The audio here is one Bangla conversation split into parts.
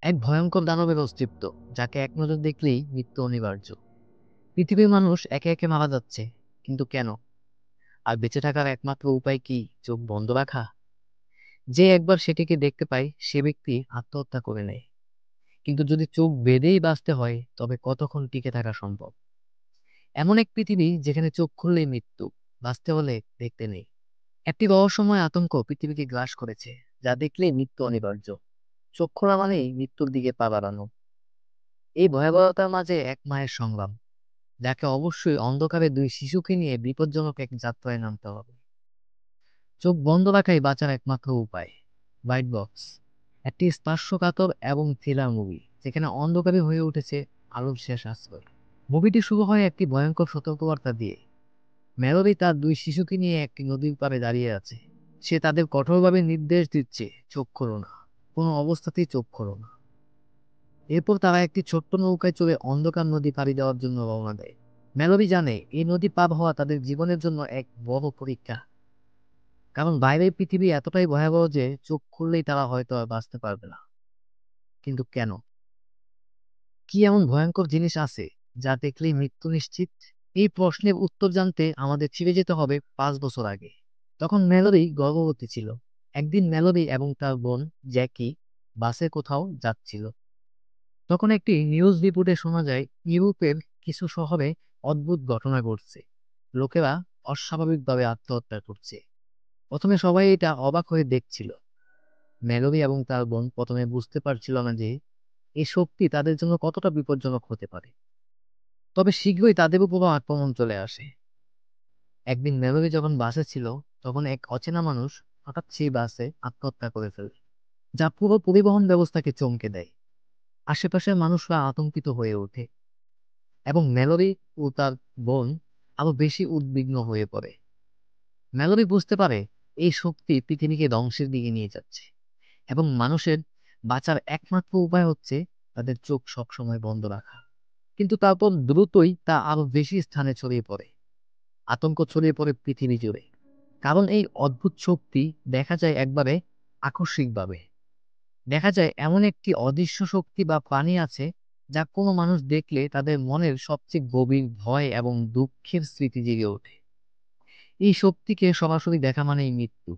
এক ভয়ঙ্কর দানবের অস্তিত্ব, যাকে এক নজর দেখলেই মৃত্যু অনিবার্য। পৃথিবীর মানুষ একে একে মারা যাচ্ছে, কিন্তু কেন? আর বেঁচে থাকার একমাত্র উপায় কি চোখ বন্ধ রাখা? যে একবার সেটিকে দেখতে পায় সে ব্যক্তি আত্মহত্যা করে নেয়। কিন্তু যদি চোখ বেঁধেই বাঁচতে হয়, তবে কতক্ষণ টিকে থাকা সম্ভব? এমন এক পৃথিবী যেখানে চোখ খুললেই মৃত্যু, বাঁচতে হলে দেখতে নেই। একটি রহস্যময় আতঙ্ক পৃথিবীকে গ্রাস করেছে, যা দেখলেই মৃত্যু অনিবার্য। চোখ খোলা মানেই মৃত্যুর দিকে পা বাড়ানো। এই ভয়াবহতার মাঝে এক মায়ের সংগ্রাম, যাকে অবশ্যই অন্ধকারে দুই শিশুকে নিয়ে বিপজ্জনক এক যাত্রায় নামতে হবে। চোখ বন্ধ রাখাই বাঁচার একমাত্র উপায়। হোয়াইট বক্স, একটি স্পর্শকাতর এবং থ্রিলার মুভি, যেখানে অন্ধকারে হয়ে উঠেছে আলোর শেষ আশ্রয়। মুভিটি শুরু হয় একটি ভয়ঙ্কর সতর্কবার্তা দিয়ে। মেলোডি তার দুই শিশুকে নিয়ে একটি নদীর পাড়ে দাঁড়িয়ে আছে। সে তাদের কঠোরভাবে নির্দেশ দিচ্ছে, চোখ খোলো না, কোনো অবস্থাতেই চোখ খোলো না। এরপর তারা একটি ছোট্ট নৌকায় চড়ে অন্ধকার নদী পাড়ি দেওয়ার জন্য রওনা দেয়। মেলোডি জানে এই নদী পার হওয়া তাদের জীবনের জন্য এক বড় পরীক্ষা, কারণ বাইরের পৃথিবী এতটাই ভয়াবহ যে চোখ খুললেই তারা হয়তো আর বাঁচতে পারবে না। কিন্তু কেন? কি এমন ভয়ঙ্কর জিনিস আছে যা দেখলেই মৃত্যু নিশ্চিত? এই প্রশ্নের উত্তর জানতে আমাদের ফিরে যেতে হবে 5 বছর আগে। তখন মেলোডি গর্ভবতী ছিল। একদিন মেলোডি এবং তার বোন জ্যাকি বাসে কোথাও যাচ্ছিল। তখন একটি নিউজ রিপোর্টে শোনা যায় ইউরোপের কিছু শহরে অদ্ভুত ঘটনা ঘটছে। লোকেরা অস্বাভাবিকভাবে আত্মহত্যা করছে। প্রথমে সবাই এটা অবাক হয়ে দেখছিল। মেলোডি এবং তার বোন প্রথমে বুঝতে পারছিল না যে এই শক্তি তাদের জন্য কতটা বিপজ্জনক হতে পারে। তবে শীঘ্রই তাদের উপরও আক্রমণ চলে আসে। একদিন মেলোডি যখন বাসে ছিল, তখন এক অচেনা মানুষ হঠাৎ সেই বাসে আত্মহত্যা করে ফেলে, যা পুরো পরিবহন ব্যবস্থাকে চমকে দেয়। আশেপাশের মানুষরা আতঙ্কিত হয়ে ওঠে এবং মেলোডি ও তার বোন আরো বেশি উদ্বিগ্ন হয়ে পড়ে। মেলোডি বুঝতে পারে এই শক্তি পৃথিবীকে ধ্বংসের দিকে নিয়ে যাচ্ছে এবং মানুষের বাঁচার একমাত্র উপায় হচ্ছে তাদের চোখ সবসময় বন্ধ রাখা। কিন্তু তারপর দ্রুতই তা আরো বেশি স্থানে ছড়িয়ে পড়ে। আতঙ্ক ছড়িয়ে পড়ে পৃথিবী জুড়ে, কারণ এই অদ্ভুত শক্তি দেখা যায় একবারে আকস্মিকভাবে। দেখা যায় এমন একটি অদৃশ্য শক্তি বা প্রাণী আছে, যা কোনো মানুষ দেখলে তাদের মনের সবচেয়ে গভীর ভয় এবং দুঃখের স্মৃতি জেগে ওঠে। এই শক্তিকে সরাসরি দেখা মানেই মৃত্যু।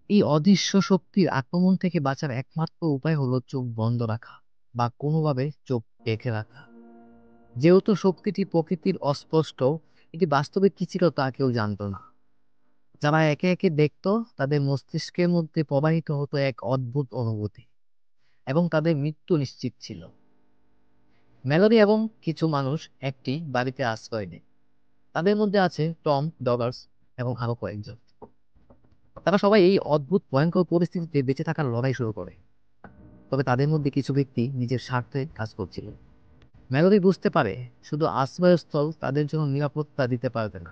এই অদৃশ্য শক্তির আক্রমণ থেকে বাঁচার একমাত্র উপায় হলো চোখ বন্ধ রাখা বা কোনোভাবে চোখ ঢেকে রাখা। যেহেতু শক্তিটি প্রকৃতির অস্পষ্ট, এটি বাস্তবে কি ছিল তা কেউ জানতো না। যারা একে একে দেখতো, তাদের মস্তিষ্কের মধ্যে প্রবাহিত হতো এক অদ্ভুত অনুভূতি এবং তাদের মৃত্যু নিশ্চিত ছিল। মেলোডি এবং কিছু মানুষ একটি বাড়িতে আশ্রয় নেয়। তাদের মধ্যে আছে টম ডগার্স এবং আরো কয়েকজন। তারা সবাই এই অদ্ভুত ভয়ঙ্কর পরিস্থিতিতে বেঁচে থাকার লড়াই শুরু করে। তবে তাদের মধ্যে কিছু ব্যক্তি নিজের স্বার্থে কাজ করছিল। মেলোডি বুঝতে পারে শুধু আশ্রয়স্থল তাদের জন্য নিরাপত্তা দিতে পারবে না।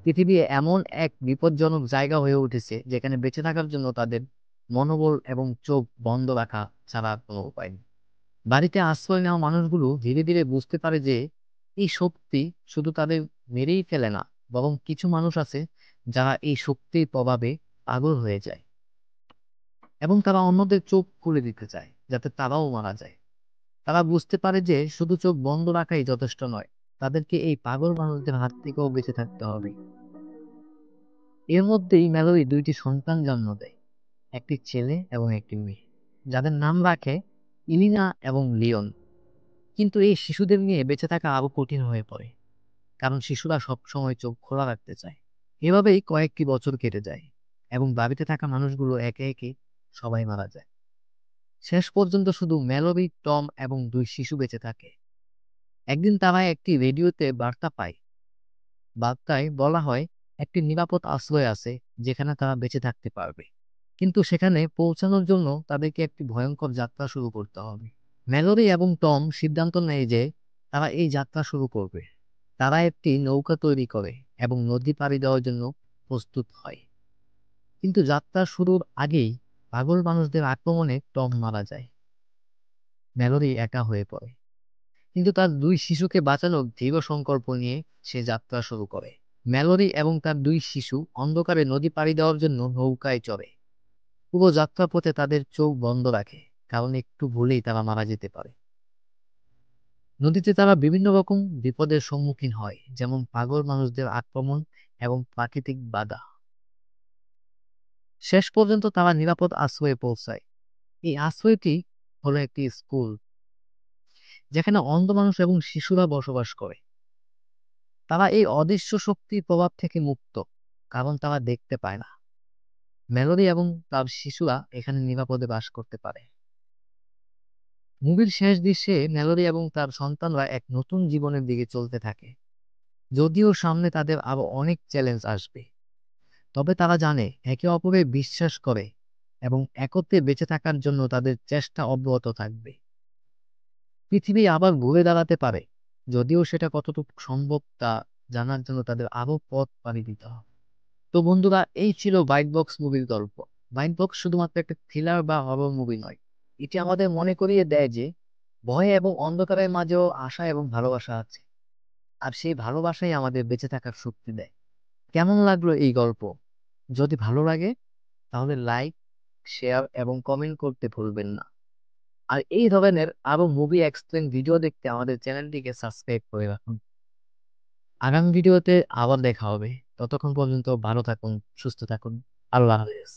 পৃথিবী এমন এক বিপজ্জনক জায়গা হয়ে উঠেছে যেখানে বেঁচে থাকার জন্য তাদের মনোবল এবং চোখ বন্ধ রাখা ছাড়া আর কোনো উপায় নেই। বাড়িতে আশ্রয় নেওয়া মানুষগুলো ধীরে ধীরে বুঝতে পারে যে এই শক্তি শুধু তাদের মেরেই ফেলে না, বরং কিছু মানুষ আছে যারা এই শক্তির প্রভাবে পাগল হয়ে যায় এবং তারা অন্যদের চোখ খুলে দিতে চায় যাতে তারাও মারা যায়। তারা বুঝতে পারে যে শুধু চোখ বন্ধ রাখাই যথেষ্ট নয়, তাদেরকে এই পাগল মানুষদের হাত থেকেও বেঁচে থাকতে হবে। এর মধ্যেই মেলোডি দুইটি সন্তান জন্ম দেয়, একটি ছেলে এবং একটি মেয়ে, যাদের নাম রাখে ইলিনা এবং লিওন। কিন্তু এই শিশুদের নিয়ে বেঁচে থাকা আরো কঠিন হয়ে পড়ে, কারণ শিশুরা সব সময় চোখ খোলা রাখতে চায়। এভাবেই কয়েকটি বছর কেটে যায় এবং বাড়িতে থাকা মানুষগুলো একে একে সবাই মারা যায়। শেষ পর্যন্ত শুধু মেলোডি, টম এবং দুই শিশু বেঁচে থাকে। একদিন তারা একটি রেডিওতে বার্তা পায়। বার্তায় বলা হয় একটি নিরাপদ আশ্রয় আছে যেখানে তারা বেঁচে থাকতে পারবে, কিন্তু সেখানে পৌঁছানোর জন্য তাদেরকে একটি ভয়ঙ্কর যাত্রা শুরু করতে হবে। মেলোডি এবং টম সিদ্ধান্ত নেয় যে তারা এই যাত্রা শুরু করবে। তারা একটি নৌকা তৈরি করে এবং নদী পাড়ি দেওয়ার জন্য প্রস্তুত হয়। কিন্তু যাত্রা শুরুর আগেই পাগল মানুষদের আক্রমণে টম মারা যায়। মেলোডি একা হয়ে পড়ে, কিন্তু তার দুই শিশুকে বাঁচানোর দৃঢ় সংকল্প নিয়ে সে যাত্রা শুরু করে। মেলোডি এবং তার দুই শিশু অন্ধকারে নদী পাড়ি দেওয়ার জন্য নৌকায় চড়ে। পুরো যাত্রা পথে তাদের চোখ বন্ধ রাখে, কারণ একটু ভুলেই তারা মারা যেতে পারে। নদীতে তারা বিভিন্ন রকম বিপদের সম্মুখীন হয়, যেমন পাগল মানুষদের আক্রমণ এবং প্রাকৃতিক বাধা। শেষ পর্যন্ত তারা নিরাপদ আশ্রয়ে পৌঁছায়। এই আশ্রয়টি হলো একটি স্কুল, যেখানে অন্ধ মানুষ এবং শিশুরা বসবাস করে। তারা এই অদৃশ্য শক্তির প্রভাব থেকে মুক্ত, কারণ তারা দেখতে পায় না। মেলোডি এবং তার শিশুরা এখানে নিরাপদে বাস করতে পারে। মুভির শেষ দৃশ্যে মেলোডি এবং তার সন্তানরা এক নতুন জীবনের দিকে চলতে থাকে। যদিও সামনে তাদের আরো অনেক চ্যালেঞ্জ আসবে, তবে তারা জানে একে অপরে বিশ্বাস করে এবং একত্রে বেঁচে থাকার জন্য তাদের চেষ্টা অব্যাহত থাকবে। পৃথিবী আবার ঘুরে দাঁড়াতে পারে, যদিও সেটা কতটুকু সম্ভব তা জানার জন্য তাদের আরো পথ পাড়ি দিতে হবে। তো বন্ধুরা, এই ছিল হোয়াইট বক্স মুভির গল্প। হোয়াইট বক্স শুধুমাত্র একটা থ্রিলার বা হরর মুভি নয়, এটি আমাদের মনে করিয়ে দেয় যে ভয় এবং অন্ধকারের মাঝেও আশা এবং ভালোবাসা আছে, আর সেই ভালোবাসাই আমাদের বেঁচে থাকার শক্তি দেয়। কেমন লাগলো এই গল্প? যদি ভালো লাগে তাহলে লাইক, শেয়ার এবং কমেন্ট করতে ভুলবেন না। আর এই ধরনের আরো মুভি এক্সপ্লেন ভিডিও দেখতে আমাদের চ্যানেলটিকে সাবস্ক্রাইব করে রাখুন। আগামী ভিডিওতে আবার দেখা হবে। ততক্ষণ পর্যন্ত ভালো থাকুন, সুস্থ থাকুন। আল্লাহ হাফেজ।